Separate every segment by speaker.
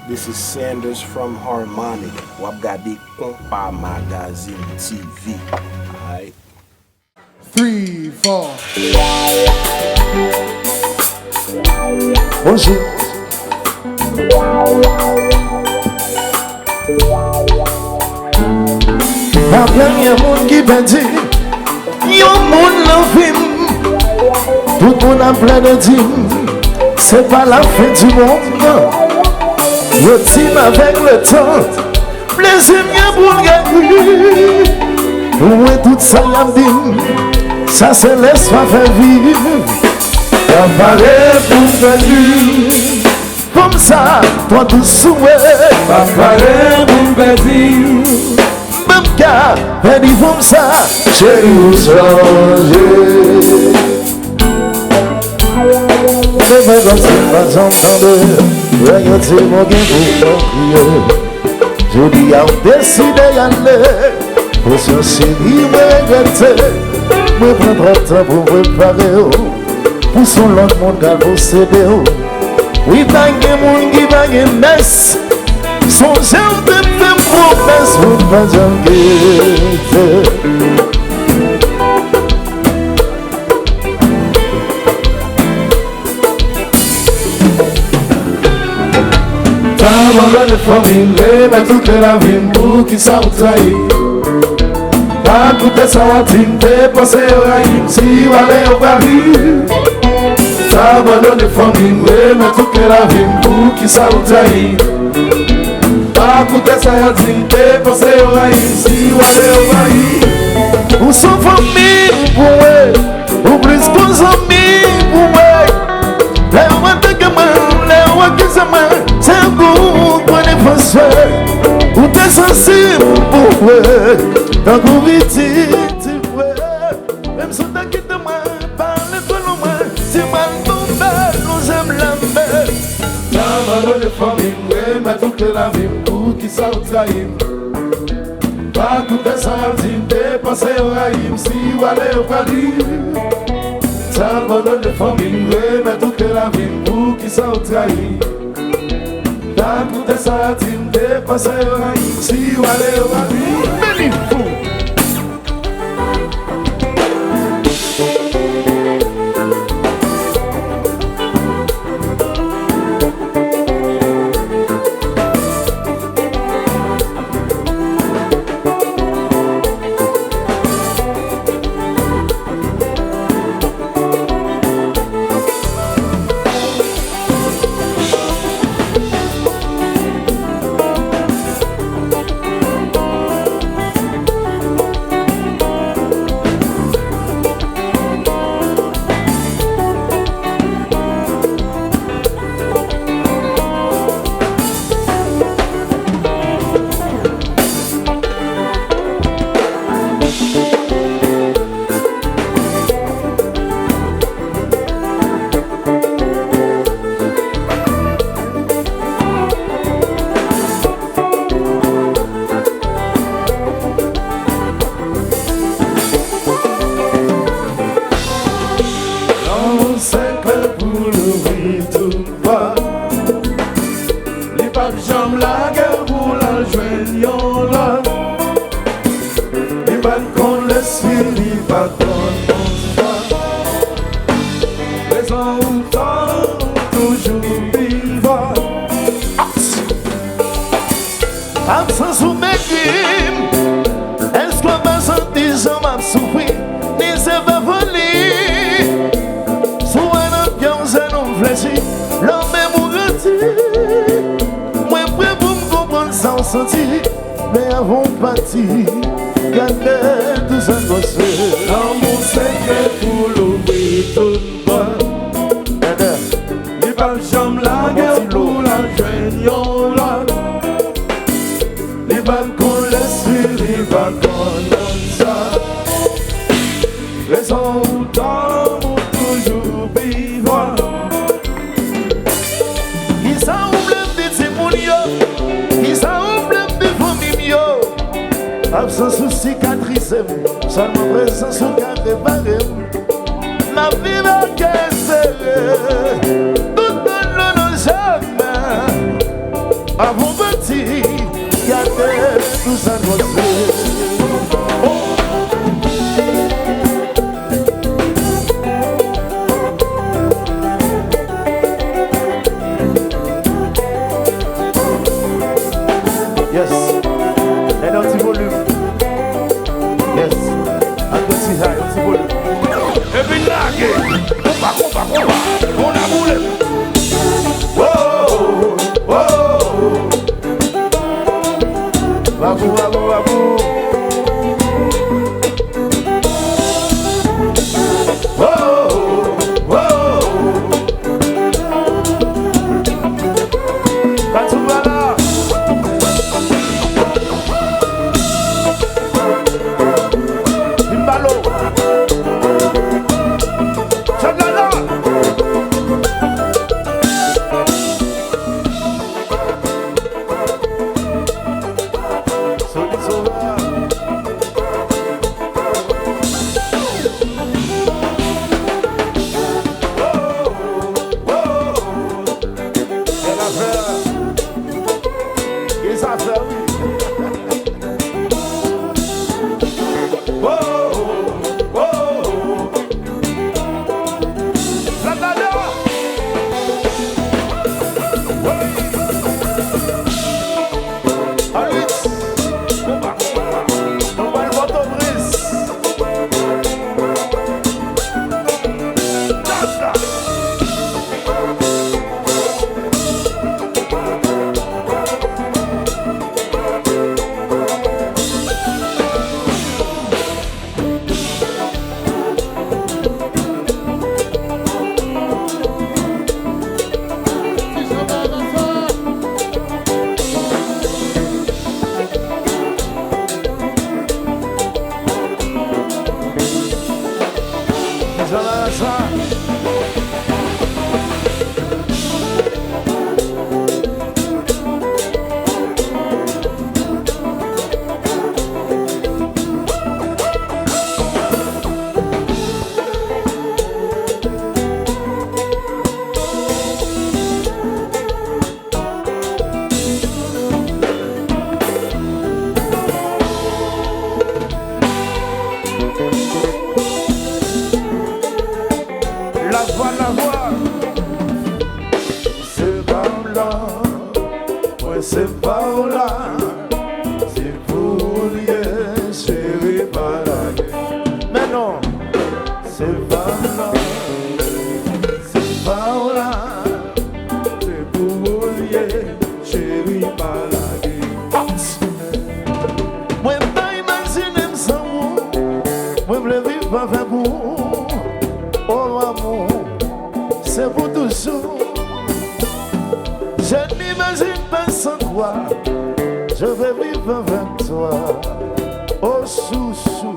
Speaker 1: This is Sanders from Harmony. Wap gade Kompa Magazine TV. Alright.
Speaker 2: 3, 4. Bonjour. A plein y'a moun qui bâtit, y'a moun l'envim. Tout moun a plein de dîmes, c'est pas la fin du monde. Y'a team avec le temps, plaisir y'a pour gagner. Ouais, tout ça y'a dim, ça se laisse pas faire vivre. Y'a paré pour faire vivre. Comme ça, toi tout souhait. Y'a paré pour faire vivre. Même cas, perdu comme ça, chérie ou changer. C'est vrai comme c'est pas j'entendais. Rien c'est mon gain pour crier. Je dis à décider d'aller. Pour ce chéri, me regretter. Me prendre le temps pour préparer. Pour son l'autre monde qu'à posséder. Oui, bagué mon qui bagué messe. Son j'aime de faire promesse. Vous pas j'enquête. Abandonne les familles, mais toute la vie pour qui ça vous trahit. Pas coûter ça à t'inter, passer au raïm, si vous allez au Paris. Abandonne les familles, mais toute la vie pour qui ça vous trahit. Pas coûter ça à t'inter, passer au raïm, si vous allez au Paris. Ou sans famille, pour eux, ou plus qu'on amis, pour eux. Les rois de gamin, les rois qui s'aiment. C'est un goût pour les français. Ou t'es sensible pour eux. Tant qu'on vit, tu vois. Même si t'as quitté moi, parle-toi de moi. Si mal tombé, nous aime la mer. T'as mal de famille, mais toute la vie pour qui ça vous trahit. Pas tout est sans t'es passé au raïm, si vous allez au Paris. T'as mal de famille, mais toute la vie pour qui ça vous trahit. T'as tout ça, tu me dépasses, si vous allez au Paris. Mais avant parti, gardez tout ça gossé. L'amour secret pour l'ouvrir tout le monde. Les balles jambes la guerre pour la joigne là. Les balles qu'on laisse sur les balcons comme ça. Raison ou temps pour toujours vivre. Ils s'oublient de ces mounions. Ils s'oublient. Absence ou cicatrice, seulement présence ou qu'à réparer. Ma vie va casser, tout le long jamais. Avant petit, gardez tout ça de yes, et un petit volume. Yes, un petit high, un petit volume. Et puis là, combat, on a boulé. Oh, oh, babou. C'est pas là, c'est pour lier, chérie, pas la guerre. Mais non, c'est pas là, c'est pas là, c'est pour lier, chérie, pas la guerre. Moi, je m'imagine sans vous, moi, je ne vis pas avec vous. Oh, amour, c'est pour toujours. Je n'imagine pas sans toi, je vais vivre avec toi. Oh chouchou,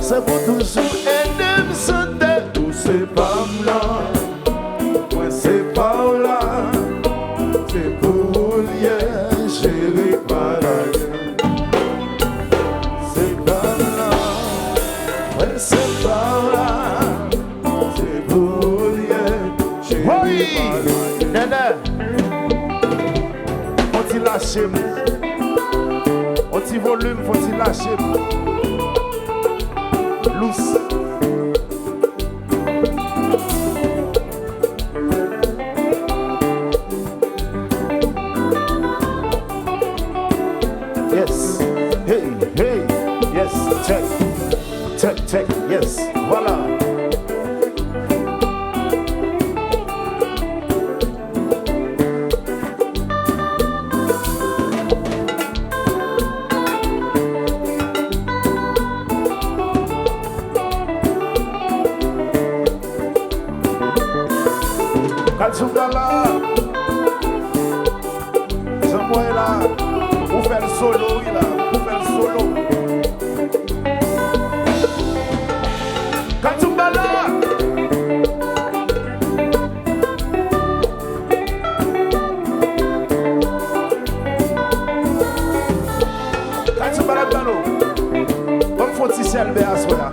Speaker 2: c'est pour toujours et de me sentir. Tous ces femmes-là, moi c'est pas là, c'est pour lier, chérie, pas la gueule. Ces femmes-là, moi c'est pas là, c'est pour lier, chérie, pas la gueule. Faut-il lâcher, on petit volume, faut-il lâcher, loose. Yes, hey, yes, check, yes, voilà. Kalsougala, Samuel là, vous faites le solo, vous faites le solo. Kalsougala, Kalsougala piano, comme faut tisser le béas là.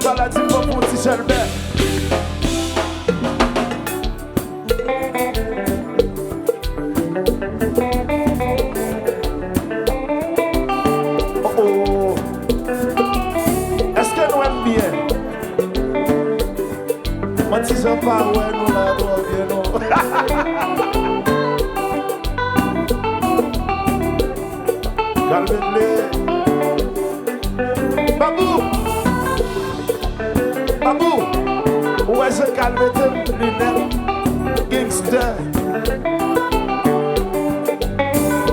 Speaker 2: maladie pour mon petit Chalbert. Oh oh. Est-ce que nous aimons bien? Moi, si je parle, ouais, nous la doit bien, non. Calme-les. Babou! Babou! Où est-ce que calme-les lunettes? Gangster!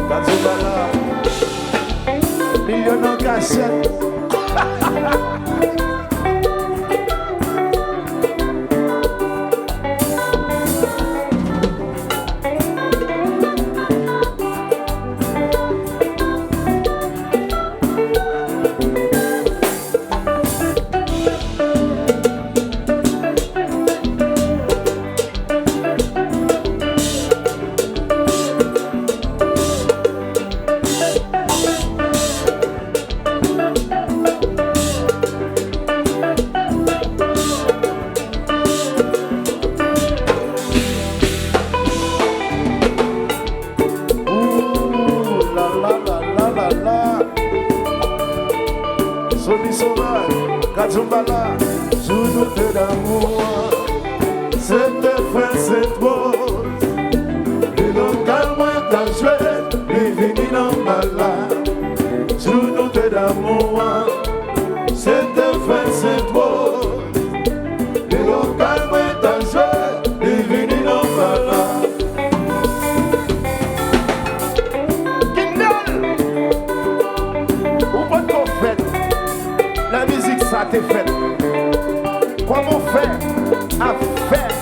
Speaker 2: Kazubala! Million en cachette! Kazumbala, journée d'amour, c'était fin, c'est beau. Et donc, calme, t'as joué, les vignes en malade. Journée d'amour, c'était fin, c'est beau. Et donc, calme, t'as joué, les vignes en malade. Kindle, ou pas qu'on fait, la musique ça t'est fait. Comment faire à faire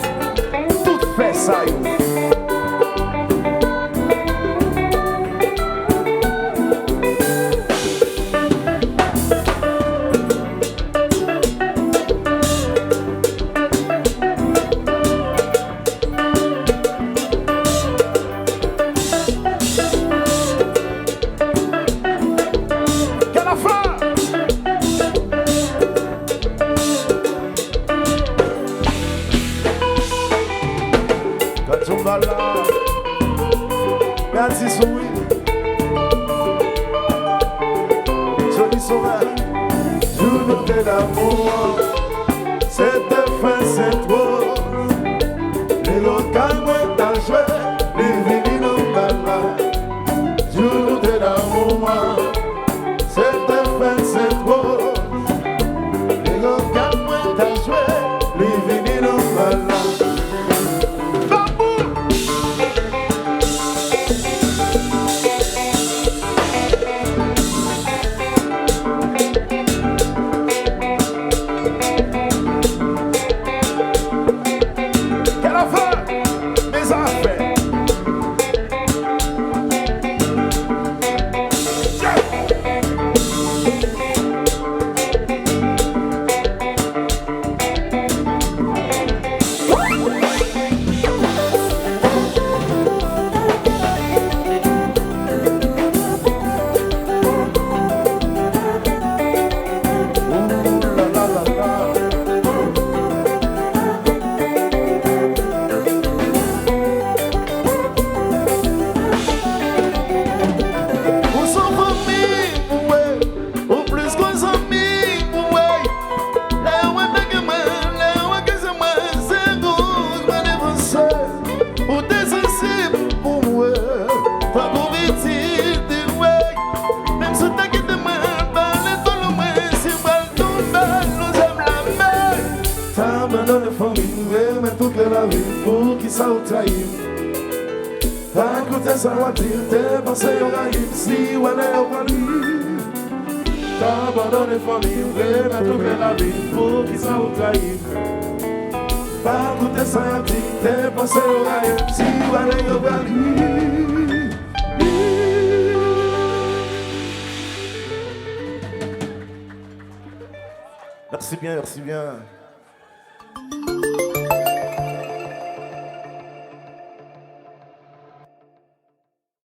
Speaker 2: tout fait ça yo. Merci Soui. Joli sauvage, journée d'amour, c'était fin, c'est trop. Les locaux moins t'as joué, les vignes en balade. Journée d'amour, c'était fin, c'est trop. Les locaux moins t'as joué, les vignes en balade. Pour qui ça ou trahir. T'as écouté ça ou dire, t'es passé au raïm, si ou allé au palis. T'as abandonné famille, mais tout la vie, pour qui ça ou trahir. T'as écouté ça ou dire, t'es passé au raïm, si ou allé au palis. Merci bien, merci bien.